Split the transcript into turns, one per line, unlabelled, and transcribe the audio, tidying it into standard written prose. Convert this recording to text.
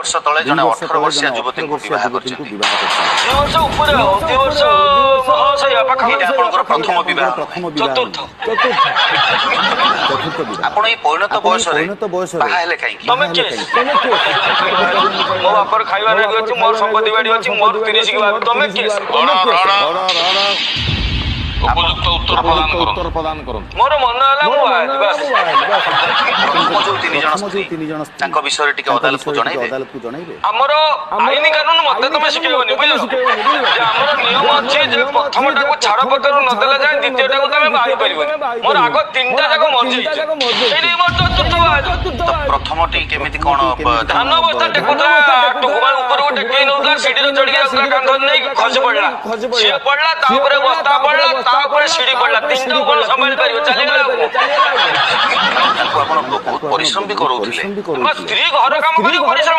वर्ष तले जने 18 वर्षीय युवती को विवाह करछथि
2 वर्ष ऊपर 2 वर्ष महाशय
एटा आपनकर प्रथम विवाह
चतुर्थ
आपण ए परिणत बयस रे बाहा हेले काई
तमे के मो बापर खाइबा रे अछि मोर संपत्ति बाडी अछि मोर 30 की बात तमे के
उपयुक्त उत्तर प्रदान करूँ
मोर मन हला मो
मो जो तीन जन तांको विषय टिके अदालत को जणाइबे
हमर आईन कानून मते तमे सिखेबनी बुझलो जे हमर नियम अछि जे प्रथमटा को छाड़ पत्र न देला जाय द्वितीयटा को तमे बाहि परिबनी मोर आग तीनटा जाक मर्जी एनी मोर चतुर्थ
प्रथमटी केमिति कोन
धान बस्ता टेकुता टुकुमा ऊपर को टेकई नउला सीढ़ी रे चढ़ी आसला कांध नै खसी पड़ला से पड़ला ता ऊपर बस्ता पड़ला ता ऊपर सीढ़ी पड़ला तीनटा ऊपर संभाल परियो चली गला
ताको आपण बहुत परिश्रम भी करौथिले
स्त्री घर काम करी परिश्रम